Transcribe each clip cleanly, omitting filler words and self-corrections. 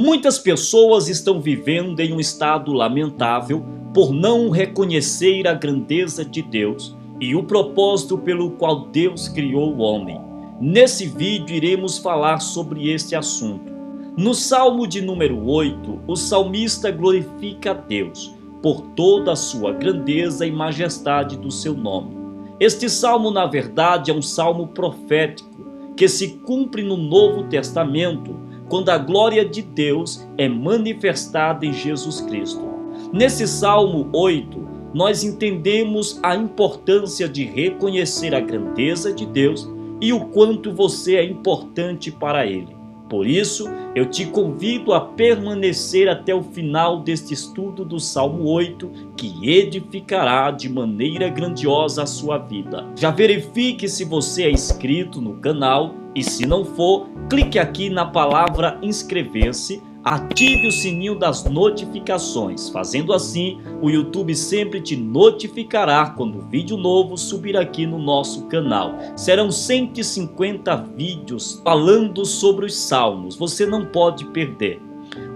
Muitas pessoas estão vivendo em um estado lamentável por não reconhecer a grandeza de Deus e o propósito pelo qual Deus criou o homem. Nesse vídeo iremos falar sobre este assunto. No Salmo de número 8, o salmista glorifica a Deus por toda a sua grandeza e majestade do seu nome. Este salmo, na verdade, é um salmo profético que se cumpre no Novo Testamento, quando a glória de Deus é manifestada em Jesus Cristo. Nesse Salmo 8, nós entendemos a importância de reconhecer a grandeza de Deus e o quanto você é importante para Ele. Por isso, eu te convido a permanecer até o final deste estudo do Salmo 8, que edificará de maneira grandiosa a sua vida. Já verifique se você é inscrito no canal e, se não for, clique aqui na palavra inscrever-se, ative o sininho das notificações. Fazendo assim, o YouTube sempre te notificará quando vídeo novo subir aqui no nosso canal. Serão 150 vídeos falando sobre os salmos, você não pode perder.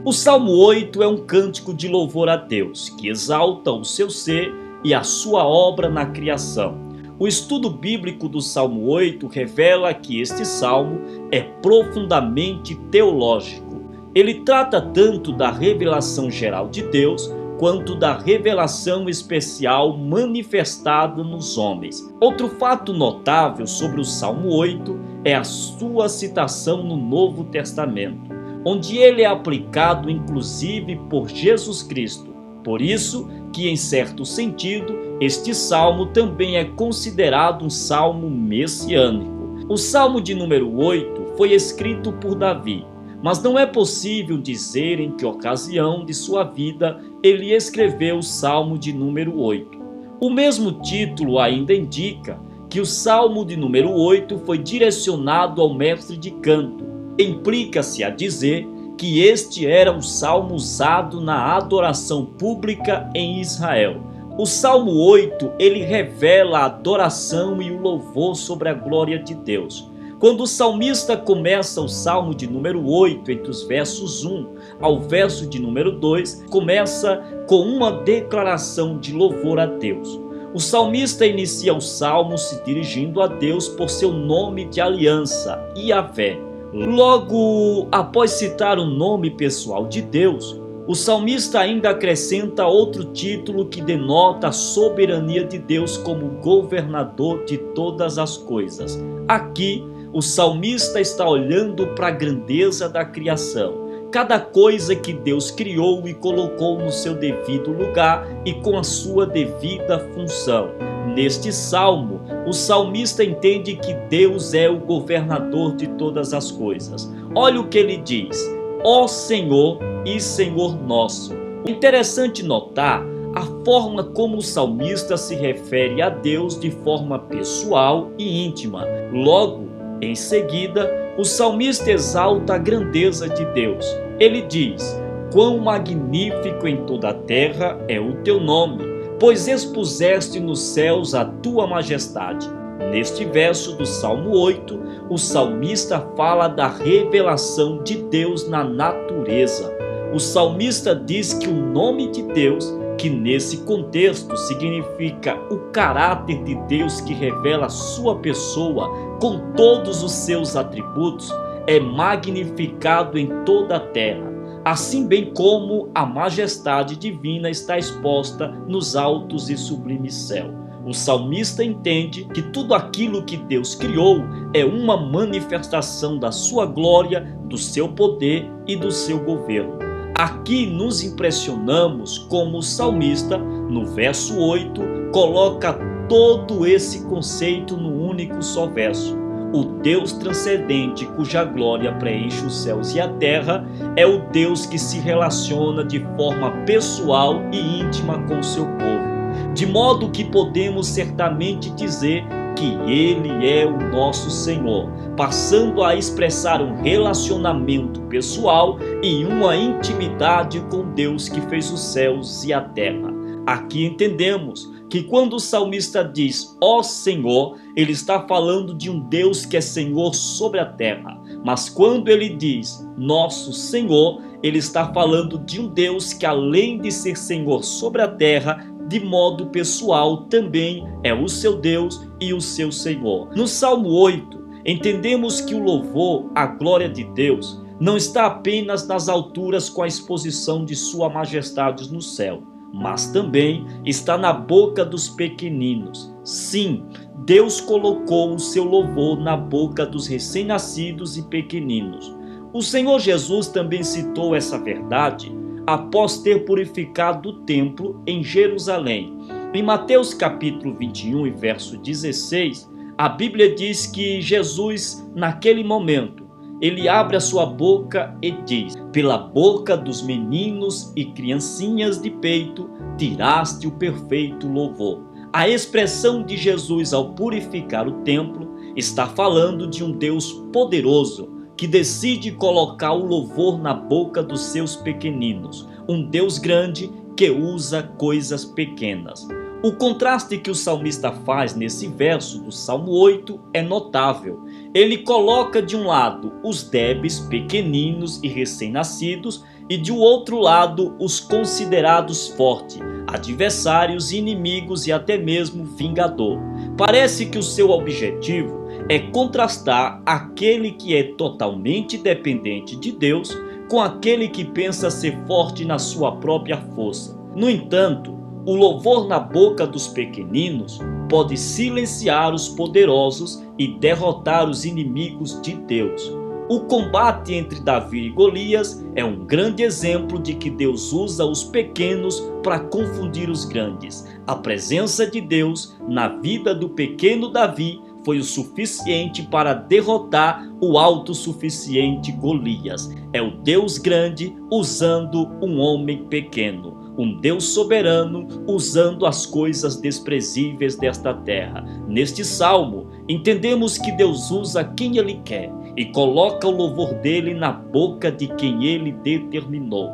O Salmo 8 é um cântico de louvor a Deus, que exalta o seu ser e a sua obra na criação. O estudo bíblico do Salmo 8 revela que este salmo é profundamente teológico. Ele trata tanto da revelação geral de Deus, quanto da revelação especial manifestada nos homens. Outro fato notável sobre o Salmo 8 é a sua citação no Novo Testamento, onde ele é aplicado inclusive por Jesus Cristo. Por isso que, em certo sentido, este salmo também é considerado um salmo messiânico. O Salmo de número 8 foi escrito por Davi, mas não é possível dizer em que ocasião de sua vida ele escreveu o Salmo de número 8. O mesmo título ainda indica que o Salmo de número 8 foi direcionado ao mestre de canto. Implica-se a dizer que este era um salmo usado na adoração pública em Israel. O Salmo 8, ele revela a adoração e o louvor sobre a glória de Deus. Quando o salmista começa o Salmo de número 8, entre os versos 1 ao verso de número 2, começa com uma declaração de louvor a Deus. O salmista inicia o salmo se dirigindo a Deus por seu nome de aliança, Yahvé. Logo após citar o nome pessoal de Deus, o salmista ainda acrescenta outro título que denota a soberania de Deus como governador de todas as coisas. Aqui, o salmista está olhando para a grandeza da criação, cada coisa que Deus criou e colocou no seu devido lugar e com a sua devida função. Neste salmo, o salmista entende que Deus é o governador de todas as coisas. Olha o que ele diz: ó Senhor e Senhor nosso. É interessante notar a forma como o salmista se refere a Deus de forma pessoal e íntima. Logo, em seguida, o salmista exalta a grandeza de Deus. Ele diz: quão magnífico em toda a terra é o teu nome, pois expuseste nos céus a tua majestade. Neste verso do Salmo 8, o salmista fala da revelação de Deus na natureza. O salmista diz que o nome de Deus, que nesse contexto significa o caráter de Deus que revela sua pessoa com todos os seus atributos, é magnificado em toda a terra, assim bem como a majestade divina está exposta nos altos e sublimes céus. O salmista entende que tudo aquilo que Deus criou é uma manifestação da sua glória, do seu poder e do seu governo. Aqui nos impressionamos como o salmista, no verso 8, coloca todo esse conceito no único só verso. O Deus transcendente, cuja glória preenche os céus e a terra, é o Deus que se relaciona de forma pessoal e íntima com o seu povo, de modo que podemos certamente dizer que Ele é o nosso Senhor, passando a expressar um relacionamento pessoal e uma intimidade com Deus que fez os céus e a terra. Aqui entendemos que quando o salmista diz ó Senhor, ele está falando de um Deus que é Senhor sobre a terra. Mas quando ele diz nosso Senhor, ele está falando de um Deus que, além de ser Senhor sobre a terra, de modo pessoal também é o seu Deus e o seu Senhor. No Salmo 8, entendemos que o louvor à glória de Deus não está apenas nas alturas com a exposição de sua majestade no céu, mas também está na boca dos pequeninos. Sim, Deus colocou o seu louvor na boca dos recém-nascidos e pequeninos. O Senhor Jesus também citou essa verdade após ter purificado o templo em Jerusalém. Em Mateus capítulo 21 e verso 16, a Bíblia diz que Jesus, naquele momento, ele abre a sua boca e diz: pela boca dos meninos e criancinhas de peito, tiraste o perfeito louvor. A expressão de Jesus ao purificar o templo está falando de um Deus poderoso que decide colocar o louvor na boca dos seus pequeninos. Um Deus grande que usa coisas pequenas. O contraste que o salmista faz nesse verso do Salmo 8 é notável. Ele coloca de um lado os débeis, pequeninos e recém-nascidos, e de outro lado os considerados fortes, adversários, inimigos e até mesmo vingador. Parece que o seu objetivo é contrastar aquele que é totalmente dependente de Deus com aquele que pensa ser forte na sua própria força. No entanto, o louvor na boca dos pequeninos pode silenciar os poderosos e derrotar os inimigos de Deus. O combate entre Davi e Golias é um grande exemplo de que Deus usa os pequenos para confundir os grandes. A presença de Deus na vida do pequeno Davi foi o suficiente para derrotar o autossuficiente Golias. É o Deus grande usando um homem pequeno. Um Deus soberano usando as coisas desprezíveis desta terra. Neste salmo, entendemos que Deus usa quem Ele quer e coloca o louvor dele na boca de quem Ele determinou.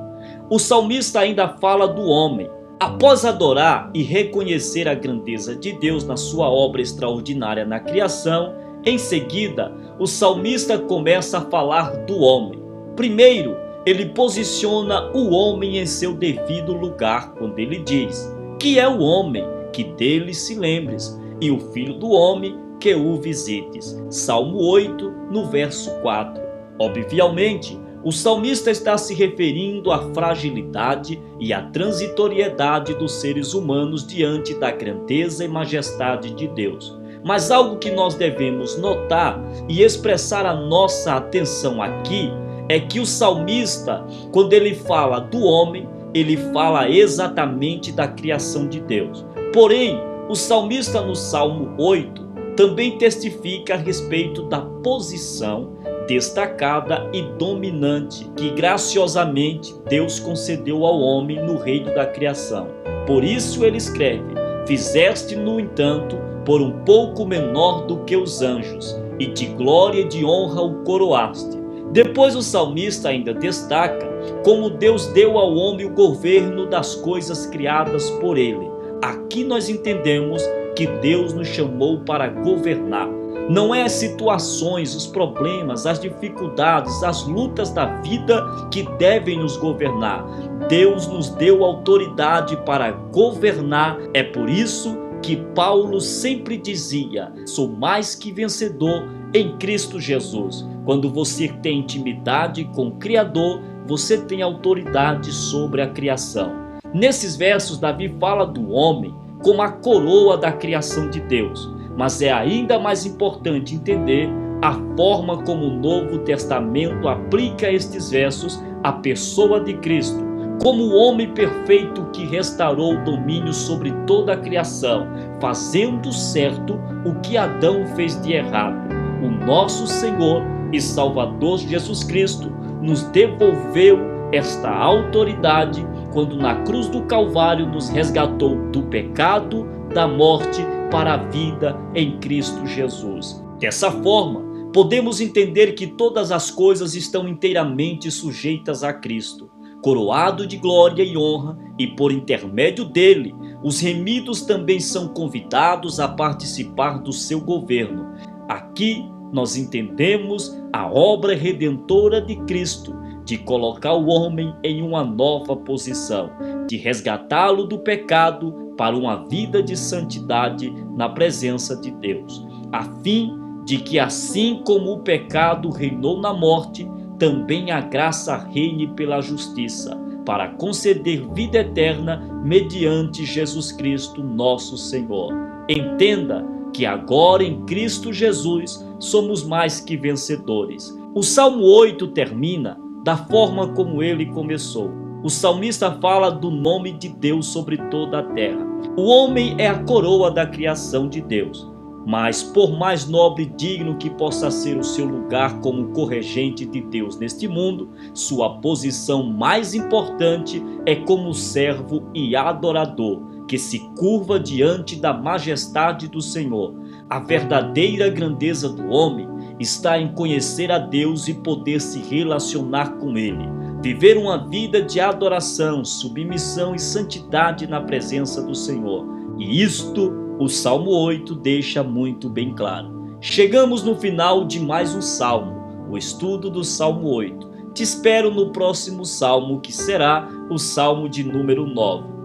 O salmista ainda fala do homem. Após adorar e reconhecer a grandeza de Deus na sua obra extraordinária na criação, em seguida, o salmista começa a falar do homem. Primeiro, ele posiciona o homem em seu devido lugar quando ele diz: que é o homem, que dele se lembres, e o filho do homem, que o visites. Salmo 8, no verso 4. Obviamente, o salmista está se referindo à fragilidade e à transitoriedade dos seres humanos diante da grandeza e majestade de Deus. Mas algo que nós devemos notar e expressar a nossa atenção aqui é que o salmista, quando ele fala do homem, ele fala exatamente da criação de Deus. Porém, o salmista no Salmo 8 também testifica a respeito da posição destacada e dominante que graciosamente Deus concedeu ao homem no reino da criação. Por isso ele escreve: fizeste, no entanto, por um pouco menor do que os anjos, e de glória e de honra o coroaste. Depois o salmista ainda destaca como Deus deu ao homem o governo das coisas criadas por ele. Aqui nós entendemos que Deus nos chamou para governar. Não é as situações, os problemas, as dificuldades, as lutas da vida que devem nos governar. Deus nos deu autoridade para governar. É por isso que Paulo sempre dizia: sou mais que vencedor em Cristo Jesus. Quando você tem intimidade com o Criador, você tem autoridade sobre a criação. Nesses versos, Davi fala do homem como a coroa da criação de Deus. Mas é ainda mais importante entender a forma como o Novo Testamento aplica estes versos à pessoa de Cristo, como o homem perfeito que restaurou o domínio sobre toda a criação, fazendo certo o que Adão fez de errado. O nosso Senhor e Salvador Jesus Cristo nos devolveu esta autoridade quando na cruz do Calvário nos resgatou do pecado, da morte, para a vida em Cristo Jesus. Dessa forma, podemos entender que todas as coisas estão inteiramente sujeitas a Cristo, coroado de glória e honra, e por intermédio dele, os remidos também são convidados a participar do seu governo. Aqui nós entendemos a obra redentora de Cristo, de colocar o homem em uma nova posição, de resgatá-lo do pecado para uma vida de santidade na presença de Deus, a fim de que, assim como o pecado reinou na morte, também a graça reine pela justiça, para conceder vida eterna mediante Jesus Cristo, nosso Senhor. Entenda que agora em Cristo Jesus somos mais que vencedores. O Salmo 8 termina da forma como ele começou. O salmista fala do nome de Deus sobre toda a terra. O homem é a coroa da criação de Deus, mas por mais nobre e digno que possa ser o seu lugar como corregente de Deus neste mundo, sua posição mais importante é como servo e adorador, que se curva diante da majestade do Senhor. A verdadeira grandeza do homem está em conhecer a Deus e poder se relacionar com Ele, viver uma vida de adoração, submissão e santidade na presença do Senhor. E isto o Salmo 8 deixa muito bem claro. Chegamos no final de mais um Salmo, o estudo do Salmo 8. Te espero no próximo Salmo, que será o Salmo de número 9.